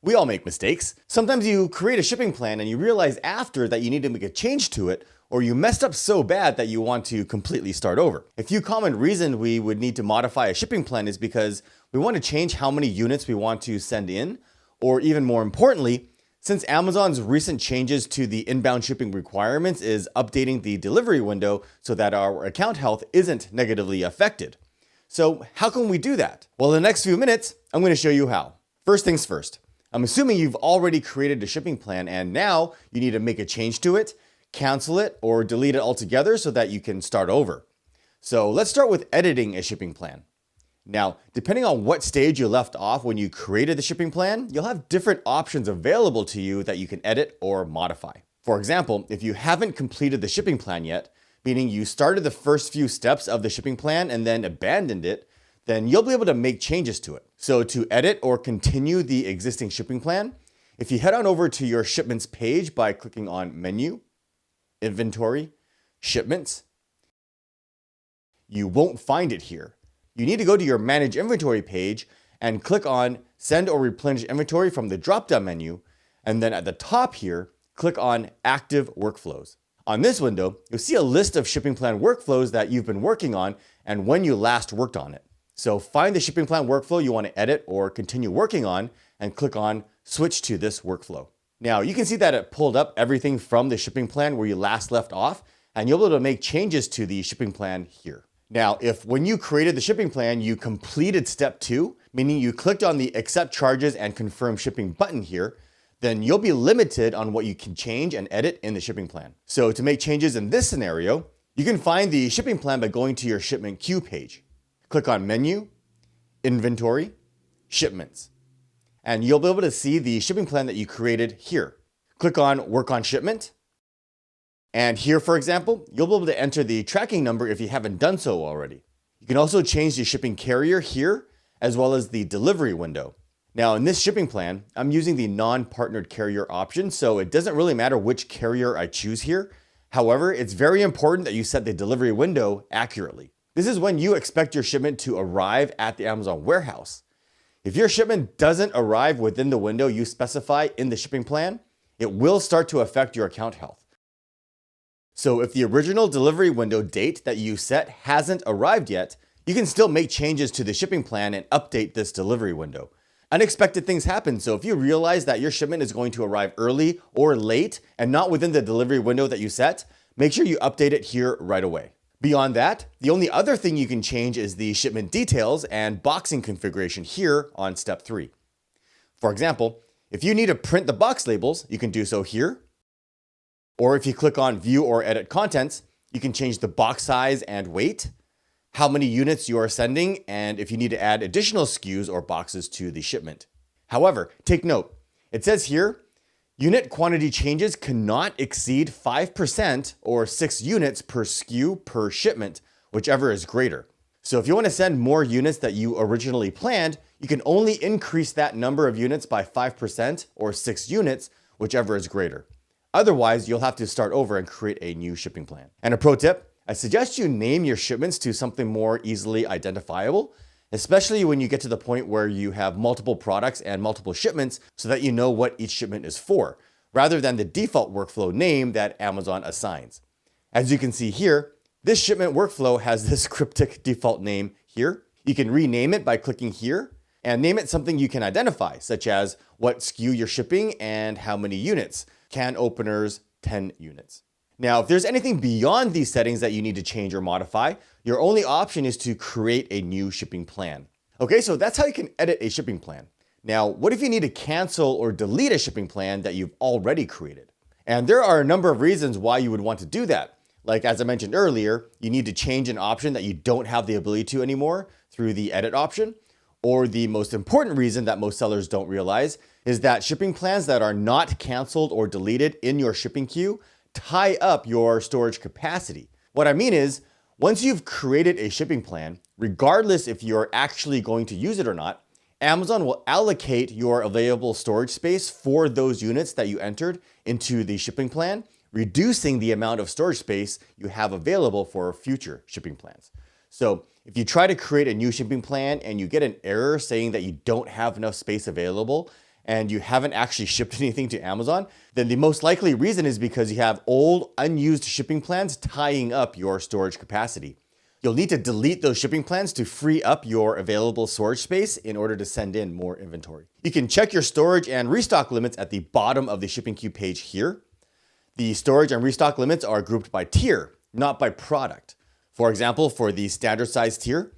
We all make mistakes. Sometimes you create a shipping plan and you realize after that you need to make a change to it, or you messed up so bad that you want to completely start over. A few common reasons we would need to modify a shipping plan is because we want to change how many units we want to send in, or even more importantly, since Amazon's recent changes to the inbound shipping requirements is updating the delivery window so that our account health isn't negatively affected. So how can we do that? Well, in the next few minutes, I'm going to show you how. First things first, I'm assuming you've already created a shipping plan and now you need to make a change to it, cancel it, or delete it altogether so that you can start over. So let's start with editing a shipping plan. Now, depending on what stage you left off when you created the shipping plan, you'll have different options available to you that you can edit or modify. For example, if you haven't completed the shipping plan yet, meaning you started the first few steps of the shipping plan and then abandoned it, then you'll be able to make changes to it. So to edit or continue the existing shipping plan, if you head on over to your shipments page by clicking on Menu, Inventory, Shipments, you won't find it here. You need to go to your Manage Inventory page and click on Send or Replenish Inventory from the drop-down menu, and then at the top here, click on Active Workflows. On this window, you'll see a list of shipping plan workflows that you've been working on and when you last worked on it. So find the shipping plan workflow you want to edit or continue working on and click on Switch to this workflow. Now you can see that it pulled up everything from the shipping plan where you last left off, and you'll be able to make changes to the shipping plan here. Now, if when you created the shipping plan, you completed step 2, meaning you clicked on the Accept Charges and Confirm Shipping button here, then you'll be limited on what you can change and edit in the shipping plan. So to make changes in this scenario, you can find the shipping plan by going to your shipment queue page. Click on Menu, Inventory, Shipments, and you'll be able to see the shipping plan that you created here. Click on Work on Shipment. And here, for example, you'll be able to enter the tracking number if you haven't done so already. You can also change the shipping carrier here, as well as the delivery window. Now, in this shipping plan, I'm using the non-partnered carrier option, so it doesn't really matter which carrier I choose here. However, it's very important that you set the delivery window accurately. This is when you expect your shipment to arrive at the Amazon warehouse. If your shipment doesn't arrive within the window you specify in the shipping plan, it will start to affect your account health. So if the original delivery window date that you set hasn't arrived yet, you can still make changes to the shipping plan and update this delivery window. Unexpected things happen, so if you realize that your shipment is going to arrive early or late and not within the delivery window that you set, make sure you update it here right away. Beyond that, the only other thing you can change is the shipment details and boxing configuration here on step 3. For example, if you need to print the box labels, you can do so here. Or if you click on View or Edit Contents, you can change the box size and weight, how many units you are sending, and if you need to add additional SKUs or boxes to the shipment. However, take note, it says here, unit quantity changes cannot exceed 5% or 6 units per SKU per shipment, whichever is greater. So if you want to send more units that you originally planned, you can only increase that number of units by 5% or 6 units, whichever is greater. Otherwise, you'll have to start over and create a new shipping plan. And a pro tip, I suggest you name your shipments to something more easily identifiable, especially when you get to the point where you have multiple products and multiple shipments so that you know what each shipment is for, rather than the default workflow name that Amazon assigns. As you can see here, this shipment workflow has this cryptic default name here. You can rename it by clicking here and name it something you can identify, such as what SKU you're shipping and how many units. Can openers, 10 units. Now, if there's anything beyond these settings that you need to change or modify, your only option is to create a new shipping plan. Okay, so that's how you can edit a shipping plan. Now, what if you need to cancel or delete a shipping plan that you've already created? And there are a number of reasons why you would want to do that. Like, as I mentioned earlier, you need to change an option that you don't have the ability to anymore through the edit option. Or the most important reason that most sellers don't realize is that shipping plans that are not canceled or deleted in your shipping queue tie up your storage capacity. What I mean is, once you've created a shipping plan, regardless if you're actually going to use it or not, Amazon will allocate your available storage space for those units that you entered into the shipping plan, reducing the amount of storage space you have available for future shipping plans. So if you try to create a new shipping plan and you get an error saying that you don't have enough space available, and you haven't actually shipped anything to Amazon, then the most likely reason is because you have old, unused shipping plans tying up your storage capacity. You'll need to delete those shipping plans to free up your available storage space in order to send in more inventory. You can check your storage and restock limits at the bottom of the shipping queue page here. The storage and restock limits are grouped by tier, not by product. For example, for the standard size tier,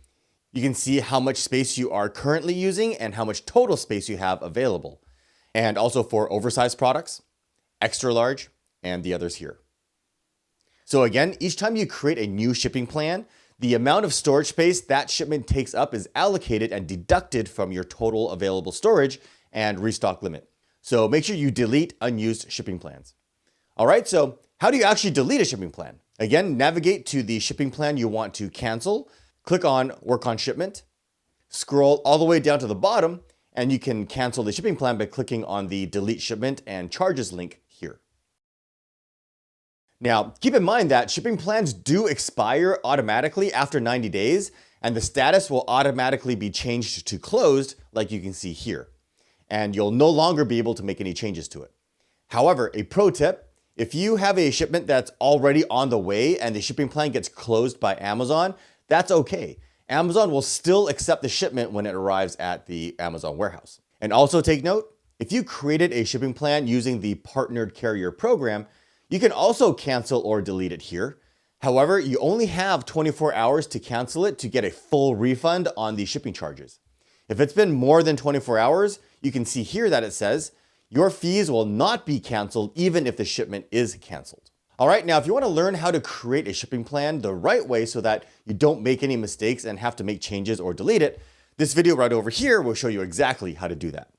you can see how much space you are currently using and how much total space you have available. And also for oversized products, extra large, and the others here. So again, each time you create a new shipping plan, the amount of storage space that shipment takes up is allocated and deducted from your total available storage and restock limit. So make sure you delete unused shipping plans. All right, so how do you actually delete a shipping plan? Again, navigate to the shipping plan you want to cancel, click on Work on Shipment, scroll all the way down to the bottom, and you can cancel the shipping plan by clicking on the Delete Shipment and Charges link here. Now, keep in mind that shipping plans do expire automatically after 90 days, and the status will automatically be changed to closed, like you can see here. And you'll no longer be able to make any changes to it. However, a pro tip, if you have a shipment that's already on the way and the shipping plan gets closed by Amazon, that's okay. Amazon will still accept the shipment when it arrives at the Amazon warehouse. And also take note, if you created a shipping plan using the Partnered Carrier program, you can also cancel or delete it here. However, you only have 24 hours to cancel it to get a full refund on the shipping charges. If it's been more than 24 hours, you can see here that it says, your fees will not be canceled even if the shipment is canceled. All right, now if you want to learn how to create a shipping plan the right way so that you don't make any mistakes and have to make changes or delete it, this video right over here will show you exactly how to do that.